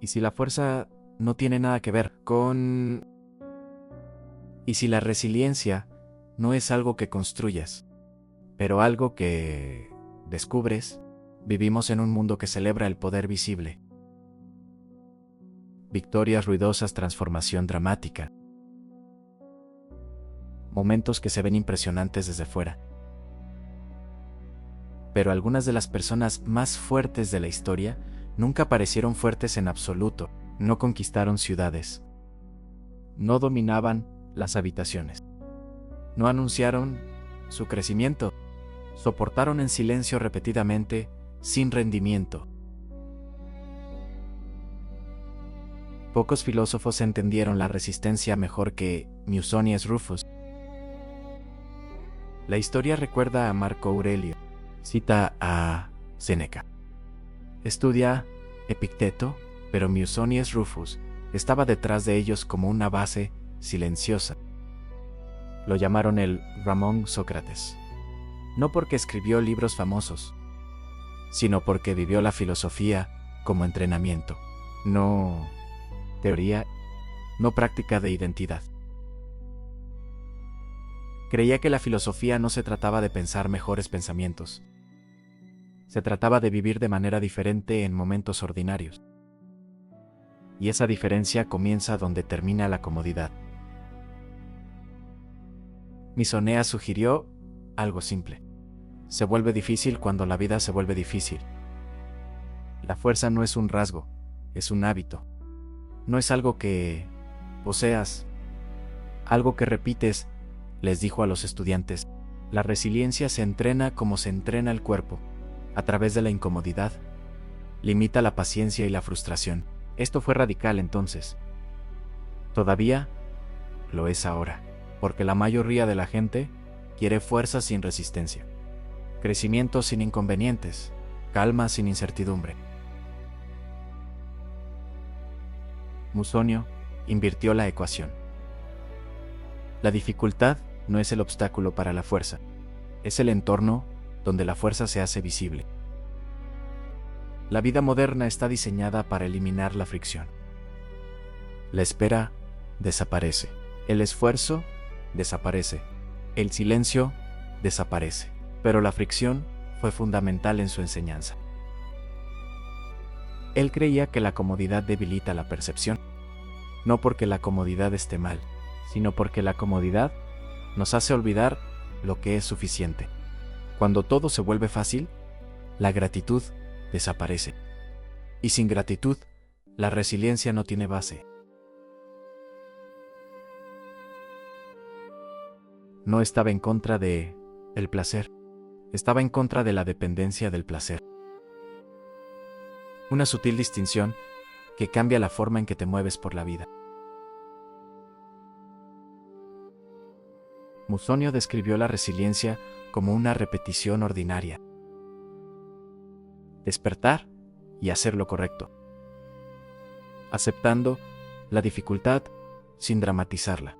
¿Y si la fuerza no tiene nada que ver con... ¿Y si la resiliencia no es algo que construyas, pero algo que descubres? Vivimos en un mundo que celebra el poder visible. Victorias ruidosas, transformación dramática. Momentos que se ven impresionantes desde fuera. Pero algunas de las personas más fuertes de la historia nunca parecieron fuertes en absoluto. No conquistaron ciudades. No dominaban las habitaciones. No anunciaron su crecimiento. Soportaron en silencio repetidamente, sin rendimiento. Pocos filósofos entendieron la resistencia mejor que Musonius Rufus. La historia recuerda a Marco Aurelio. Cita a Séneca. Estudia Epicteto, pero Musonius Rufus estaba detrás de ellos como una base silenciosa. Lo llamaron el Ramón Sócrates. No porque escribió libros famosos, sino porque vivió la filosofía como entrenamiento, no teoría, no práctica de identidad. Creía que la filosofía no se trataba de pensar mejores pensamientos. Se trataba de vivir de manera diferente en momentos ordinarios. Y esa diferencia comienza donde termina la comodidad. Misonea sugirió algo simple. Se vuelve difícil cuando la vida se vuelve difícil. La fuerza no es un rasgo, es un hábito. No es algo que poseas, algo que repites, les dijo a los estudiantes. La resiliencia se entrena como se entrena el cuerpo, a través de la incomodidad. Limita la paciencia y la frustración. Esto fue radical entonces. Todavía lo es ahora, porque la mayoría de la gente quiere fuerza sin resistencia, crecimiento sin inconvenientes, calma sin incertidumbre. Musonio invirtió la ecuación. La dificultad no es el obstáculo para la fuerza, es el entorno donde la fuerza se hace visible. La vida moderna está diseñada para eliminar la fricción. La espera desaparece, el esfuerzo desaparece, el silencio desaparece, pero la fricción fue fundamental en su enseñanza. Él creía que la comodidad debilita la percepción, no porque la comodidad esté mal, sino porque la comodidad nos hace olvidar lo que es suficiente. Cuando todo se vuelve fácil, la gratitud desaparece. Y sin gratitud, la resiliencia no tiene base. No estaba en contra de el placer, estaba en contra de la dependencia del placer. Una sutil distinción que cambia la forma en que te mueves por la vida. Musonio describió la resiliencia como una repetición ordinaria. Despertar y hacer lo correcto. Aceptando la dificultad sin dramatizarla.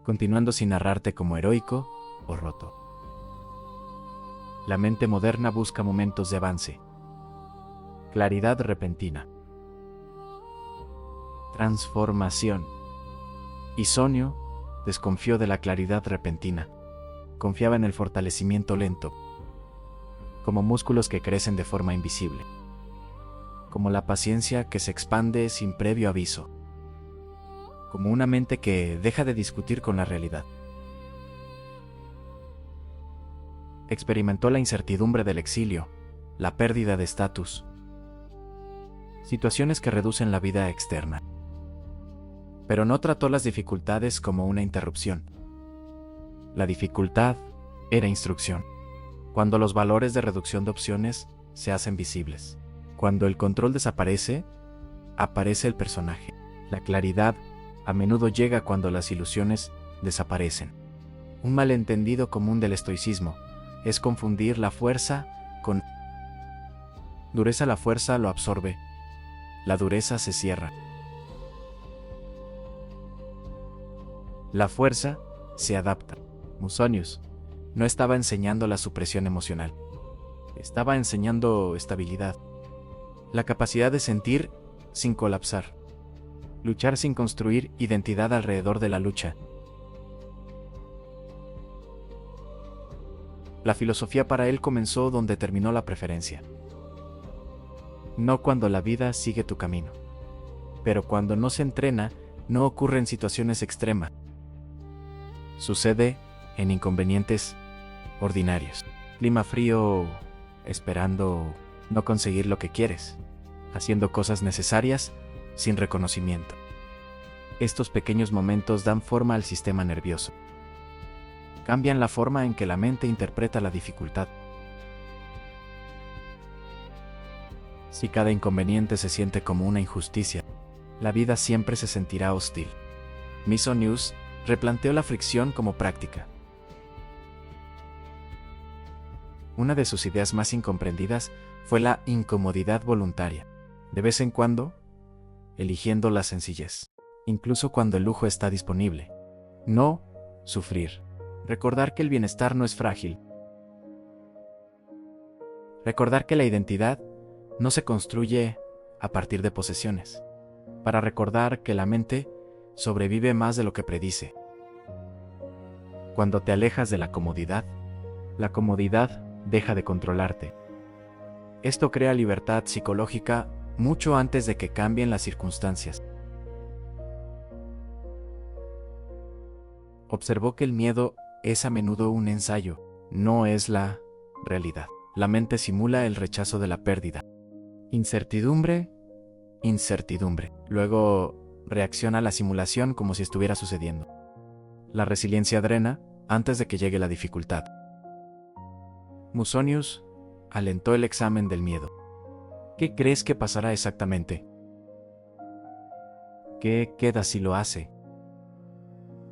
Continuando sin narrarte como heroico o roto. La mente moderna busca momentos de avance. Claridad repentina. Transformación. Y Sonio desconfió de la claridad repentina. Confiaba en el fortalecimiento lento, como músculos que crecen de forma invisible, como la paciencia que se expande sin previo aviso, como una mente que deja de discutir con la realidad. Experimentó la incertidumbre del exilio, la pérdida de estatus, situaciones que reducen la vida externa. Pero no trató las dificultades como una interrupción. La dificultad era instrucción. Cuando los valores de reducción de opciones se hacen visibles. Cuando el control desaparece, aparece el personaje. La claridad a menudo llega cuando las ilusiones desaparecen. Un malentendido común del estoicismo es confundir la fuerza con dureza. La fuerza lo absorbe, la dureza se cierra. La fuerza se adapta. Musonius no estaba enseñando la supresión emocional, estaba enseñando estabilidad, la capacidad de sentir sin colapsar. Luchar sin construir identidad alrededor de la lucha. La filosofía para él comenzó donde terminó la preferencia. No cuando la vida sigue tu camino. Pero cuando no se entrena, no ocurre en situaciones extremas. Sucede en inconvenientes ordinarios. Clima frío, esperando no conseguir lo que quieres, haciendo cosas necesarias sin reconocimiento. Estos pequeños momentos dan forma al sistema nervioso. Cambian la forma en que la mente interpreta la dificultad. Si cada inconveniente se siente como una injusticia, la vida siempre se sentirá hostil. Misonius replanteó la fricción como práctica. Una de sus ideas más incomprendidas fue la incomodidad voluntaria. De vez en cuando, eligiendo la sencillez, incluso cuando el lujo está disponible. No sufrir. Recordar que el bienestar no es frágil. Recordar que la identidad no se construye a partir de posesiones. Para recordar que la mente sobrevive más de lo que predice. Cuando te alejas de la comodidad deja de controlarte. Esto crea libertad psicológica mucho antes de que cambien las circunstancias. Observó que el miedo es a menudo un ensayo, no es la realidad. La mente simula el rechazo de la pérdida. Incertidumbre. Luego reacciona a la simulación como si estuviera sucediendo. La resiliencia drena antes de que llegue la dificultad. Musonius alentó el examen del miedo. ¿Qué crees que pasará exactamente? ¿Qué queda si lo hace?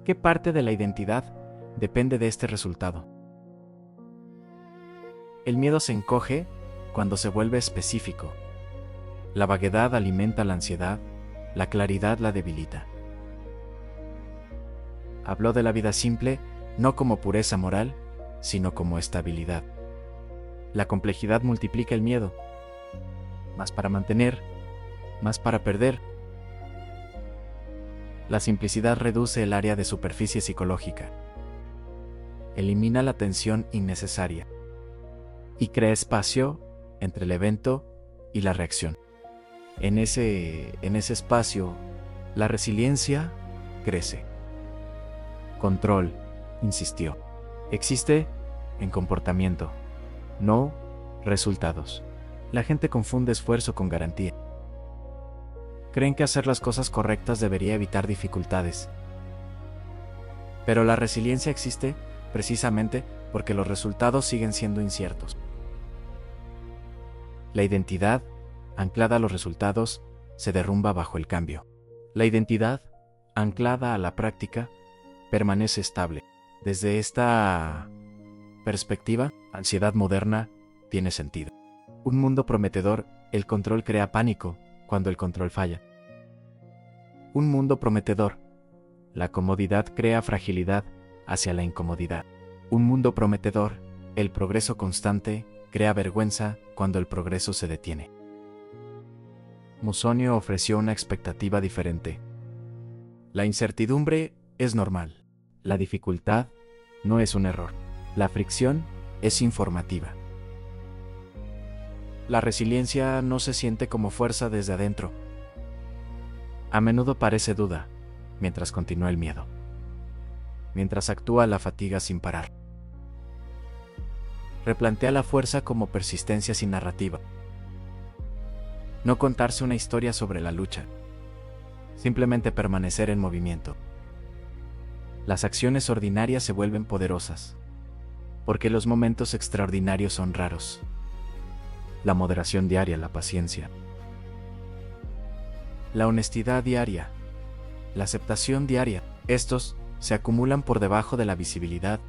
¿Qué parte de la identidad depende de este resultado? El miedo se encoge cuando se vuelve específico. La vaguedad alimenta la ansiedad, la claridad la debilita. Habló de la vida simple no como pureza moral, sino como estabilidad. La complejidad multiplica el miedo. Más para mantener, más para perder. La simplicidad reduce el área de superficie psicológica. Elimina la tensión innecesaria. Y crea espacio entre el evento y la reacción. En ese espacio, la resiliencia crece. Control, insistió. Existe en comportamiento, no resultados. La gente confunde esfuerzo con garantía. Creen que hacer las cosas correctas debería evitar dificultades. Pero la resiliencia existe precisamente porque los resultados siguen siendo inciertos. La identidad, anclada a los resultados, se derrumba bajo el cambio. La identidad, anclada a la práctica, permanece estable. Desde esta perspectiva, ansiedad moderna tiene sentido. Un mundo prometedor, el control crea pánico cuando el control falla. Un mundo prometedor, la comodidad crea fragilidad hacia la incomodidad. Un mundo prometedor, el progreso constante, crea vergüenza cuando el progreso se detiene. Musonio ofreció una expectativa diferente. La incertidumbre es normal. La dificultad no es un error. La fricción es informativa. La resiliencia no se siente como fuerza desde adentro. A menudo parece duda, mientras continúa el miedo. Mientras actúa la fatiga sin parar. Replantea la fuerza como persistencia sin narrativa. No contarse una historia sobre la lucha. Simplemente permanecer en movimiento. Las acciones ordinarias se vuelven poderosas, porque los momentos extraordinarios son raros. La moderación diaria, la paciencia. La honestidad diaria, la aceptación diaria, estos se acumulan por debajo de la visibilidad.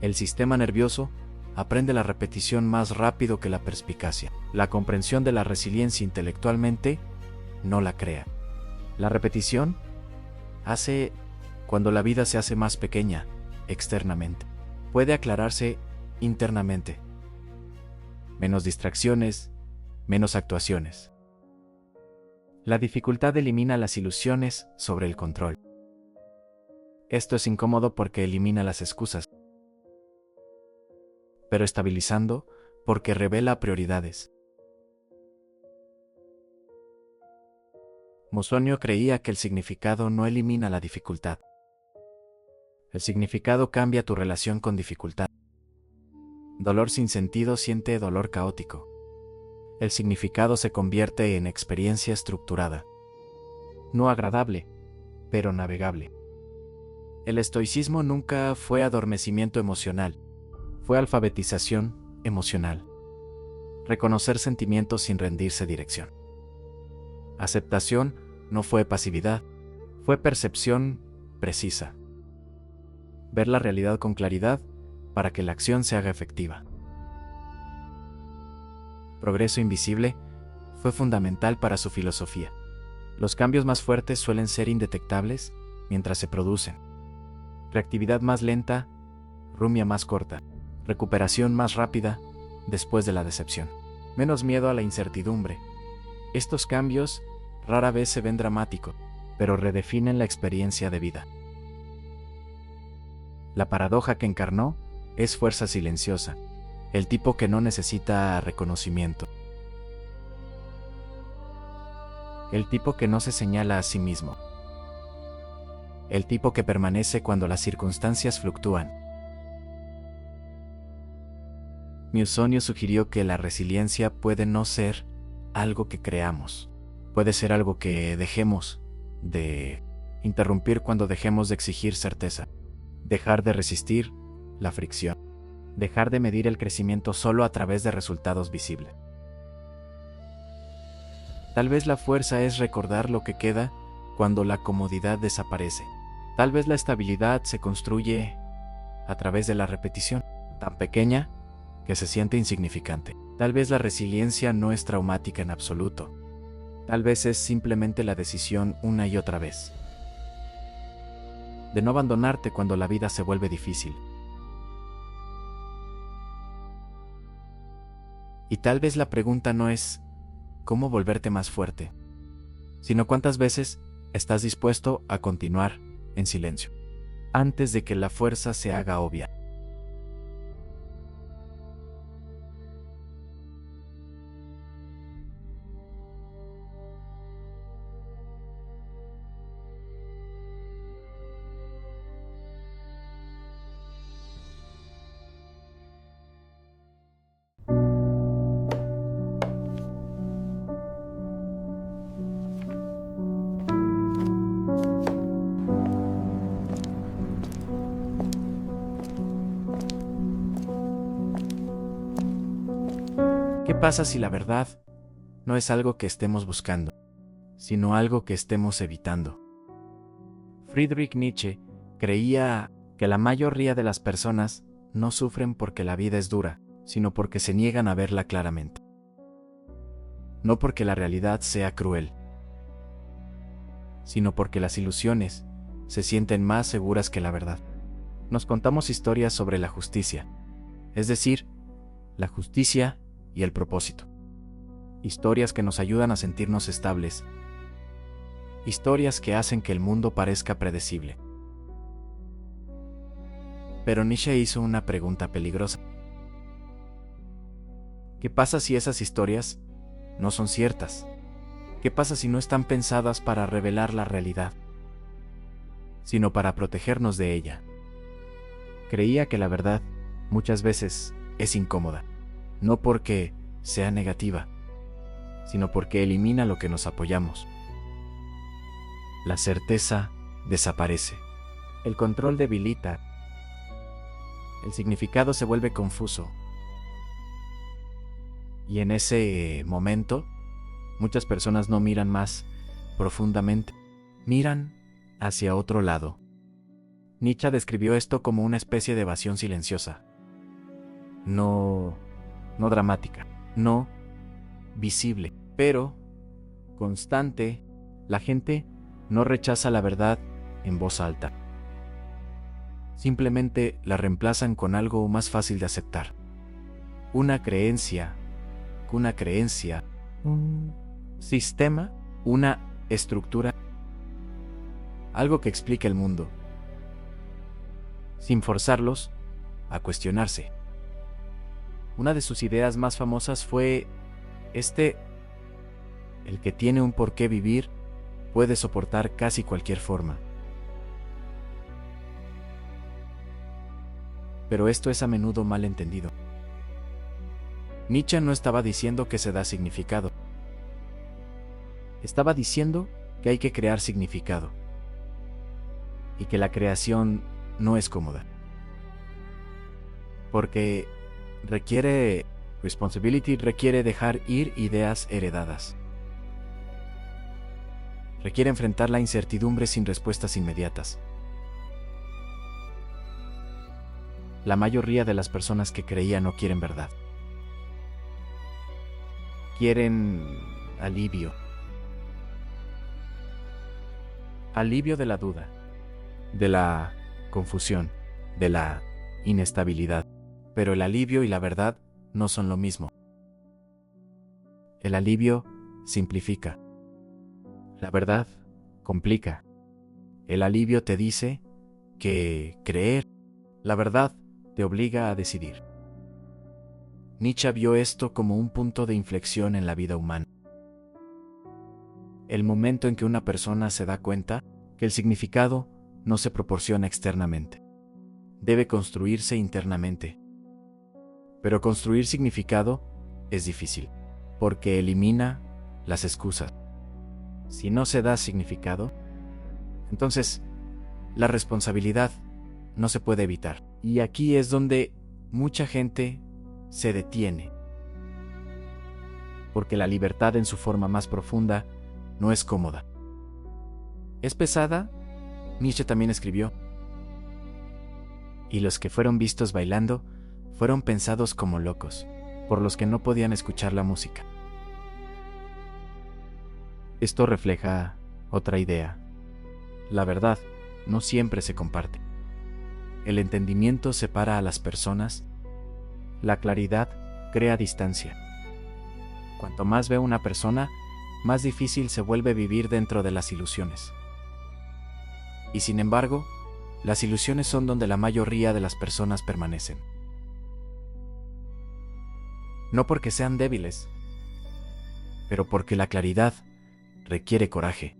El sistema nervioso aprende la repetición más rápido que la perspicacia. La comprensión de la resiliencia intelectualmente no la crea. La repetición hace cuando la vida se hace más pequeña externamente. Puede aclararse internamente. Menos distracciones, menos actuaciones. La dificultad elimina las ilusiones sobre el control. Esto es incómodo porque elimina las excusas, pero estabilizando porque revela prioridades. Musonio creía que el significado no elimina la dificultad. El significado cambia tu relación con dificultad. Dolor sin sentido siente dolor caótico. El significado se convierte en experiencia estructurada. No agradable, pero navegable. El estoicismo nunca fue adormecimiento emocional, fue alfabetización emocional. Reconocer sentimientos sin rendirse dirección. Aceptación no fue pasividad, fue percepción precisa. Ver la realidad con claridad para que la acción se haga efectiva. Progreso invisible fue fundamental para su filosofía. Los cambios más fuertes suelen ser indetectables mientras se producen. Reactividad más lenta, rumia más corta. Recuperación más rápida después de la decepción. Menos miedo a la incertidumbre. Estos cambios rara vez se ven dramáticos, pero redefinen la experiencia de vida. La paradoja que encarnó es fuerza silenciosa, el tipo que no necesita reconocimiento. El tipo que no se señala a sí mismo. El tipo que permanece cuando las circunstancias fluctúan. Musonio sugirió que la resiliencia puede no ser algo que creamos, puede ser algo que dejemos de interrumpir cuando dejemos de exigir certeza, dejar de resistir la fricción, dejar de medir el crecimiento solo a través de resultados visibles. Tal vez la fuerza es recordar lo que queda cuando la comodidad desaparece. Tal vez la estabilidad se construye a través de la repetición, tan pequeña que se siente insignificante. Tal vez la resiliencia no es traumática en absoluto. Tal vez es simplemente la decisión una y otra vez de no abandonarte cuando la vida se vuelve difícil. Y tal vez la pregunta no es cómo volverte más fuerte, sino cuántas veces estás dispuesto a continuar en silencio, antes de que la fuerza se haga obvia. ¿Qué pasa si la verdad no es algo que estemos buscando, sino algo que estemos evitando? Friedrich Nietzsche creía que la mayoría de las personas no sufren porque la vida es dura, sino porque se niegan a verla claramente. No porque la realidad sea cruel, sino porque las ilusiones se sienten más seguras que la verdad. Nos contamos historias sobre la justicia, es decir, la justicia y el propósito. Historias que nos ayudan a sentirnos estables. Historias que hacen que el mundo parezca predecible. Pero Nietzsche hizo una pregunta peligrosa. ¿Qué pasa si esas historias no son ciertas? ¿Qué pasa si no están pensadas para revelar la realidad, sino para protegernos de ella? Creía que la verdad muchas veces es incómoda, no porque sea negativa, sino porque elimina lo que nos apoyamos. La certeza desaparece. El control debilita. El significado se vuelve confuso. Y en ese momento, muchas personas no miran más profundamente, miran hacia otro lado. Nietzsche describió esto como una especie de evasión silenciosa. No dramática, no visible, pero constante. La gente no rechaza la verdad en voz alta. Simplemente la reemplazan con algo más fácil de aceptar. Una creencia, un sistema una estructura, algo que explique el mundo, sin forzarlos a cuestionarse. Una de sus ideas más famosas fue el que tiene un porqué vivir puede soportar casi cualquier forma. Pero esto es a menudo mal entendido. Nietzsche no estaba diciendo que se da significado. Estaba diciendo que hay que crear significado. Y que la creación no es cómoda. Porque requiere dejar ir ideas heredadas. Requiere enfrentar la incertidumbre sin respuestas inmediatas. La mayoría de las personas que creían no quieren verdad. Quieren alivio. Alivio de la duda, de la confusión, de la inestabilidad. Pero el alivio y la verdad no son lo mismo. El alivio simplifica. La verdad complica. El alivio te dice que creer. La verdad te obliga a decidir. Nietzsche vio esto como un punto de inflexión en la vida humana. El momento en que una persona se da cuenta que el significado no se proporciona externamente. Debe construirse internamente. Pero construir significado es difícil, porque elimina las excusas. Si no se da significado, entonces la responsabilidad no se puede evitar. Y aquí es donde mucha gente se detiene. Porque la libertad en su forma más profunda no es cómoda. ¿Es pesada? Nietzsche también escribió. Y los que fueron vistos bailando fueron pensados como locos, por los que no podían escuchar la música. Esto refleja otra idea. La verdad no siempre se comparte. El entendimiento separa a las personas. La claridad crea distancia. Cuanto más ve una persona, más difícil se vuelve vivir dentro de las ilusiones. Y sin embargo, las ilusiones son donde la mayoría de las personas permanecen. No porque sean débiles, pero porque la claridad requiere coraje.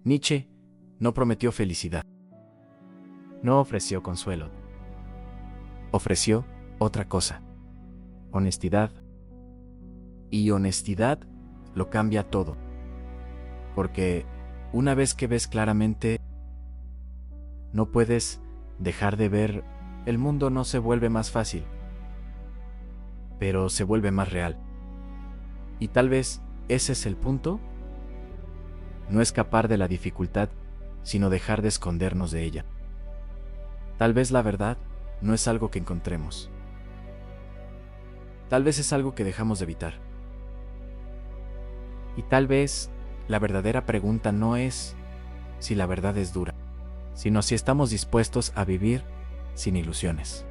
Nietzsche no prometió felicidad. No ofreció consuelo. Ofreció otra cosa. Honestidad. Y honestidad lo cambia todo. Porque una vez que ves claramente, no puedes dejar de ver. El mundo no se vuelve más fácil, pero se vuelve más real. Y tal vez ese es el punto. No escapar de la dificultad, sino dejar de escondernos de ella. Tal vez la verdad no es algo que encontremos. Tal vez es algo que dejamos de evitar. Y tal vez la verdadera pregunta no es si la verdad es dura, sino si estamos dispuestos a vivir sin ilusiones.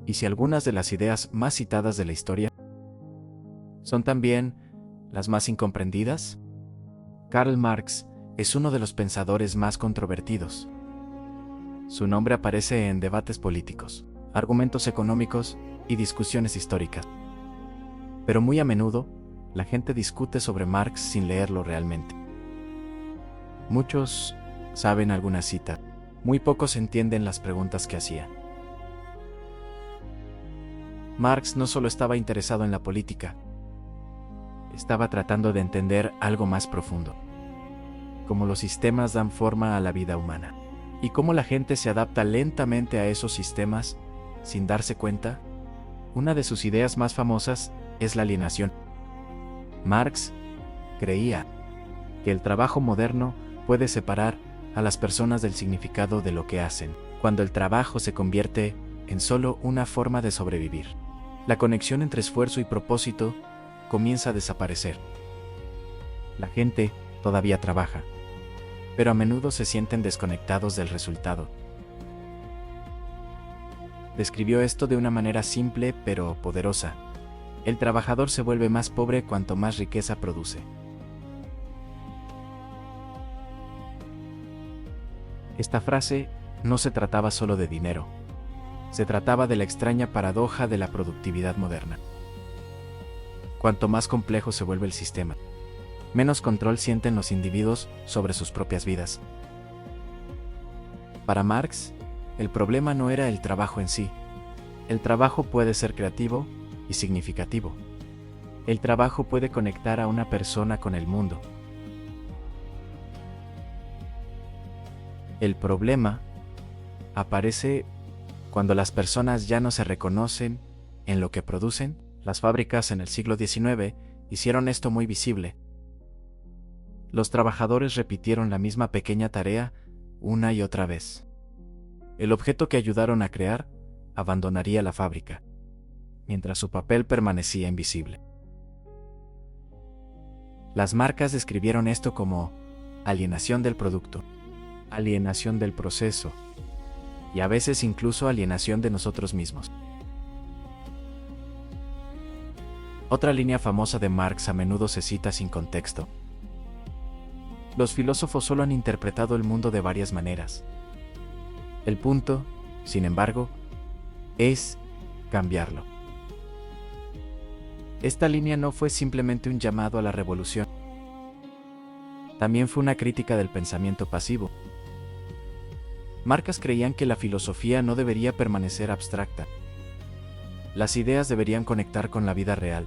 Y si algunas de las ideas más citadas de la historia son también las más incomprendidas, Karl Marx es uno de los pensadores más controvertidos. Su nombre aparece en debates políticos, argumentos económicos y discusiones históricas. Pero muy a menudo, la gente discute sobre Marx sin leerlo realmente. Muchos saben alguna cita, muy pocos entienden las preguntas que hacía. Marx no solo estaba interesado en la política, Estaba tratando de entender algo más profundo, cómo los sistemas dan forma a la vida humana, y cómo la gente se adapta lentamente a esos sistemas sin darse cuenta. Una de sus ideas más famosas es la alienación. Marx creía que el trabajo moderno puede separar a las personas del significado de lo que hacen, cuando el trabajo se convierte en solo una forma de sobrevivir. La conexión entre esfuerzo y propósito comienza a desaparecer. La gente todavía trabaja, pero a menudo se sienten desconectados del resultado. Describió esto de una manera simple pero poderosa. El trabajador se vuelve más pobre cuanto más riqueza produce. Esta frase no se trataba solo de dinero. Se trataba de la extraña paradoja de la productividad moderna. Cuanto más complejo se vuelve el sistema, menos control sienten los individuos sobre sus propias vidas. Para Marx, el problema no era el trabajo en sí. El trabajo puede ser creativo y significativo. El trabajo puede conectar a una persona con el mundo. El problema aparece cuando las personas ya no se reconocen en lo que producen. Las fábricas en el siglo XIX hicieron esto muy visible. Los trabajadores repitieron la misma pequeña tarea una y otra vez. El objeto que ayudaron a crear abandonaría la fábrica, mientras su papel permanecía invisible. Las marcas describieron esto como alienación del producto, alienación del proceso, y a veces incluso alienación de nosotros mismos. Otra línea famosa de Marx a menudo se cita sin contexto. Los filósofos solo han interpretado el mundo de varias maneras. El punto, sin embargo, es cambiarlo. Esta línea no fue simplemente un llamado a la revolución. También fue una crítica del pensamiento pasivo. Marx creían que la filosofía no debería permanecer abstracta. Las ideas deberían conectar con la vida real.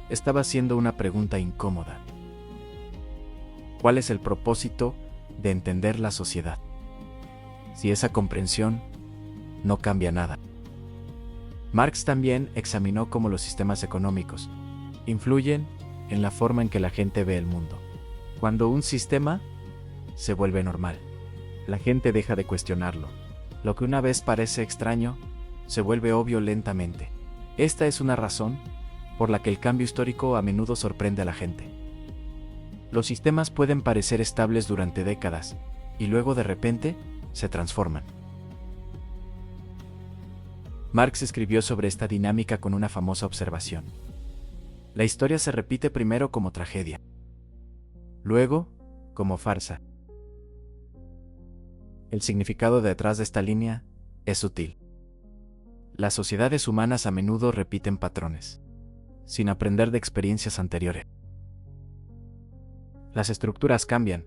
Estaba haciendo una pregunta incómoda. ¿Cuál es el propósito de entender la sociedad? Si esa comprensión no cambia nada. Marx también examinó cómo los sistemas económicos influyen en la forma en que la gente ve el mundo. Cuando un sistema se vuelve normal, la gente deja de cuestionarlo. Lo que una vez parece extraño, se vuelve obvio lentamente. Esta es una razón por la que el cambio histórico a menudo sorprende a la gente. Los sistemas pueden parecer estables durante décadas, y luego de repente se transforman. Marx escribió sobre esta dinámica con una famosa observación. La historia se repite primero como tragedia, luego como farsa. El significado detrás de esta línea es sutil. Las sociedades humanas a menudo repiten patrones, sin aprender de experiencias anteriores. Las estructuras cambian,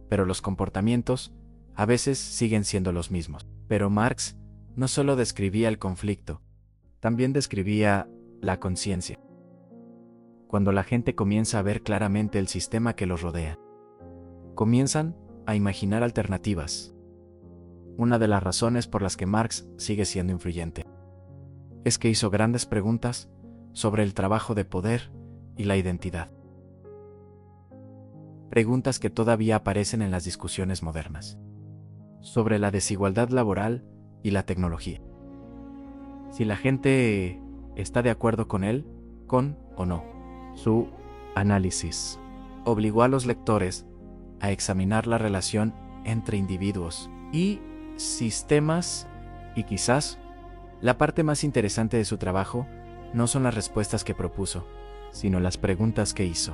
pero los comportamientos a veces siguen siendo los mismos. Pero Marx no solo describía el conflicto, también describía la conciencia. Cuando la gente comienza a ver claramente el sistema que los rodea, comienzan a imaginar alternativas. Una de las razones por las que Marx sigue siendo influyente es que hizo grandes preguntas sobre el trabajo de poder y la identidad. Preguntas que todavía aparecen en las discusiones modernas, sobre la desigualdad laboral y la tecnología. Si la gente está de acuerdo con él, con o no. Su análisis obligó a los lectores a examinar la relación entre individuos y sistemas, y quizás la parte más interesante de su trabajo no son las respuestas que propuso, sino las preguntas que hizo.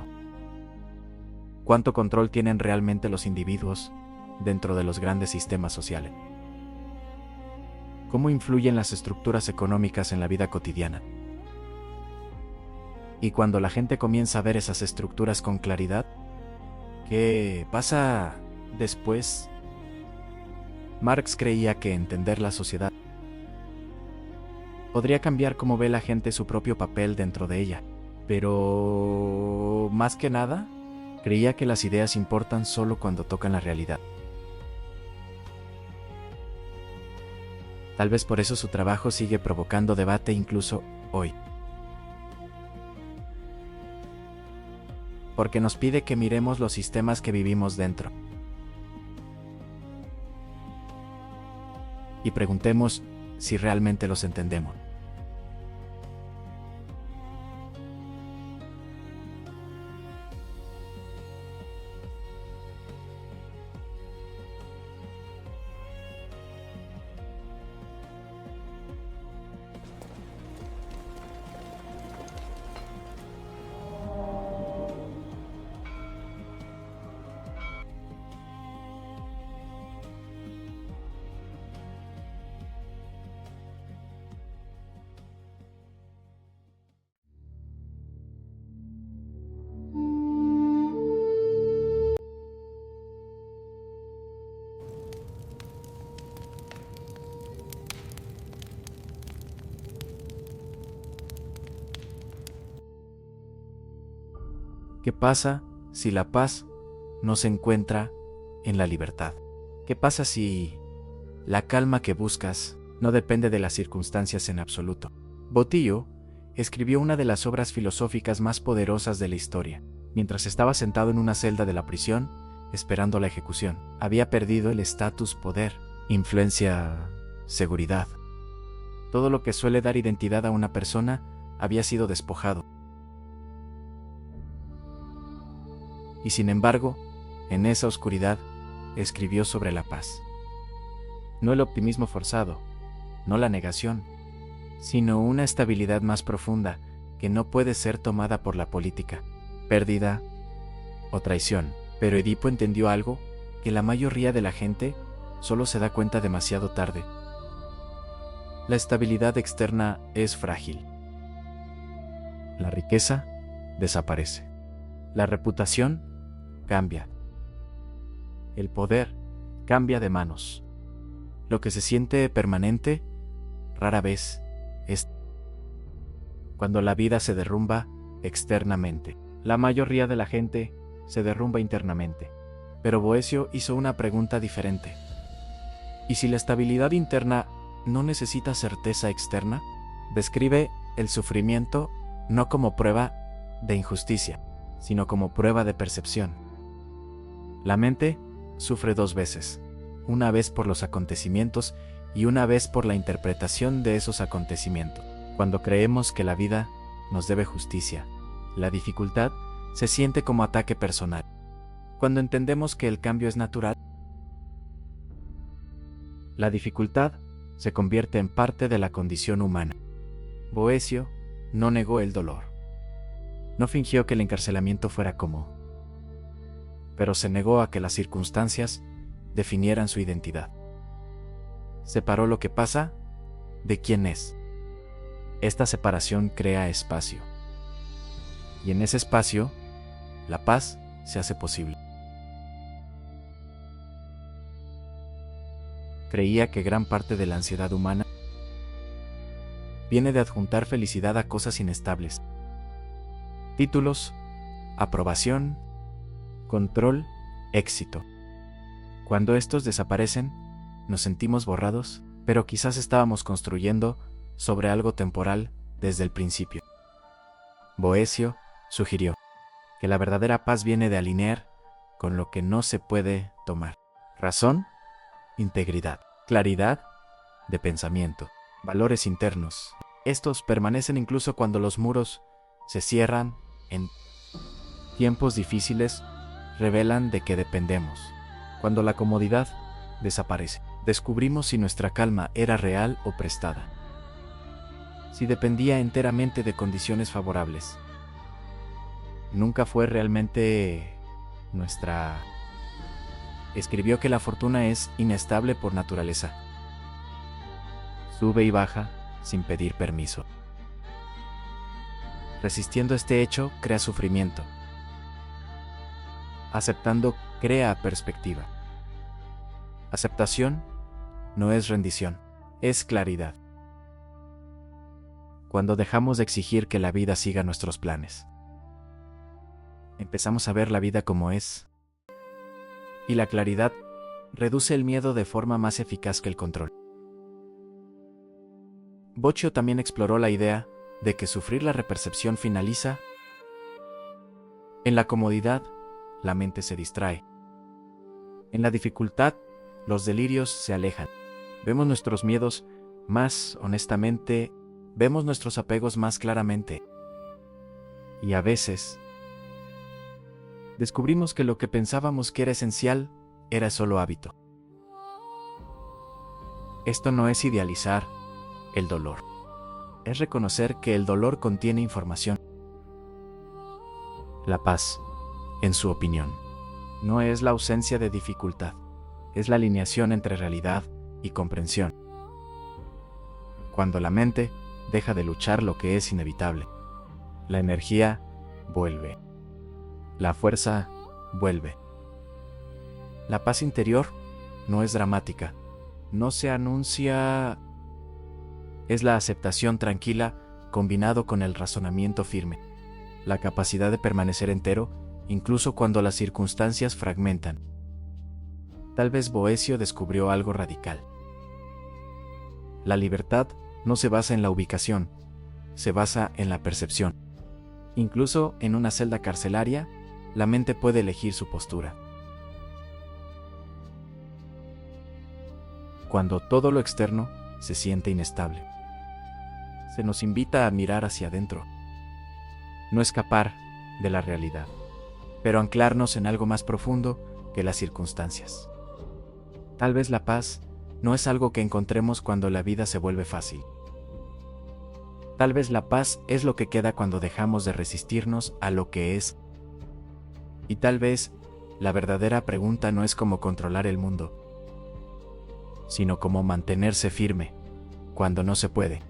¿Cuánto control tienen realmente los individuos dentro de los grandes sistemas sociales? ¿Cómo influyen las estructuras económicas en la vida cotidiana? Y cuando la gente comienza a ver esas estructuras con claridad, ¿qué pasa después? Marx creía que entender la sociedad podría cambiar cómo ve la gente su propio papel dentro de ella. Pero, más que nada, creía que las ideas importan solo cuando tocan la realidad. Tal vez por eso su trabajo sigue provocando debate incluso hoy. Porque nos pide que miremos los sistemas que vivimos dentro. Y preguntemos si realmente los entendemos. ¿Qué pasa si la paz no se encuentra en la libertad? ¿Qué pasa si la calma que buscas no depende de las circunstancias en absoluto? Botillo escribió una de las obras filosóficas más poderosas de la historia, mientras estaba sentado en una celda de la prisión, esperando la ejecución. Había perdido el estatus, poder, influencia, seguridad. Todo lo que suele dar identidad a una persona había sido despojado. Y sin embargo, en esa oscuridad, escribió sobre la paz. No el optimismo forzado, no la negación, sino una estabilidad más profunda que no puede ser tomada por la política, pérdida o traición. Pero Edipo entendió algo que la mayoría de la gente solo se da cuenta demasiado tarde. La estabilidad externa es frágil. La riqueza desaparece. La reputación cambia. El poder cambia de manos. Lo que se siente permanente rara vez es. Cuando la vida se derrumba externamente, la mayoría de la gente se derrumba internamente. Pero Boecio hizo una pregunta diferente. ¿Y si la estabilidad interna no necesita certeza externa? Describe el sufrimiento no como prueba de injusticia, sino como prueba de percepción. La mente sufre dos veces, una vez por los acontecimientos y una vez por la interpretación de esos acontecimientos. Cuando creemos que la vida nos debe justicia, la dificultad se siente como ataque personal. Cuando entendemos que el cambio es natural, la dificultad se convierte en parte de la condición humana. Boecio no negó el dolor. No fingió que el encarcelamiento fuera cómodo, pero se negó a que las circunstancias definieran su identidad. Separó lo que pasa de quién es. Esta separación crea espacio. Y en ese espacio, la paz se hace posible. Creía que gran parte de la ansiedad humana viene de adjuntar felicidad a cosas inestables. Títulos, aprobación, control, éxito. Cuando estos desaparecen, nos sentimos borrados, pero quizás estábamos construyendo sobre algo temporal desde el principio. Boecio sugirió que la verdadera paz viene de alinear con lo que no se puede tomar. Razón, integridad, claridad de pensamiento, valores internos. Estos permanecen incluso cuando los muros se cierran. En tiempos difíciles revelan de qué dependemos. Cuando la comodidad desaparece, descubrimos si nuestra calma era real o prestada, si dependía enteramente de condiciones favorables. Nunca fue realmente nuestra. Escribió que la fortuna es inestable por naturaleza. Sube y baja sin pedir permiso. Resistiendo este hecho, crea sufrimiento. Aceptando, crea perspectiva. Aceptación no es rendición, es claridad. Cuando dejamos de exigir que la vida siga nuestros planes. Empezamos a ver la vida como es. Y la claridad reduce el miedo de forma más eficaz que el control. Boccio también exploró la idea de que sufrir la repercepción finaliza. En la comodidad, la mente se distrae. En la dificultad, los delirios se alejan. Vemos nuestros miedos más honestamente, vemos nuestros apegos más claramente. Y a veces, descubrimos que lo que pensábamos que era esencial era solo hábito. Esto no es idealizar el dolor. Es reconocer que el dolor contiene información. La paz, en su opinión, no es la ausencia de dificultad, es la alineación entre realidad y comprensión. Cuando la mente deja de luchar lo que es inevitable, la energía vuelve. La fuerza vuelve. La paz interior no es dramática, no se anuncia. Es la aceptación tranquila combinado con el razonamiento firme, la capacidad de permanecer entero incluso cuando las circunstancias fragmentan. Tal vez Boecio descubrió algo radical. La libertad no se basa en la ubicación, se basa en la percepción. Incluso en una celda carcelaria, la mente puede elegir su postura. Cuando todo lo externo se siente inestable, se nos invita a mirar hacia adentro. No escapar de la realidad, pero anclarnos en algo más profundo que las circunstancias. Tal vez la paz no es algo que encontremos cuando la vida se vuelve fácil. Tal vez la paz es lo que queda cuando dejamos de resistirnos a lo que es. Y tal vez la verdadera pregunta no es cómo controlar el mundo, sino cómo mantenerse firme cuando no se puede.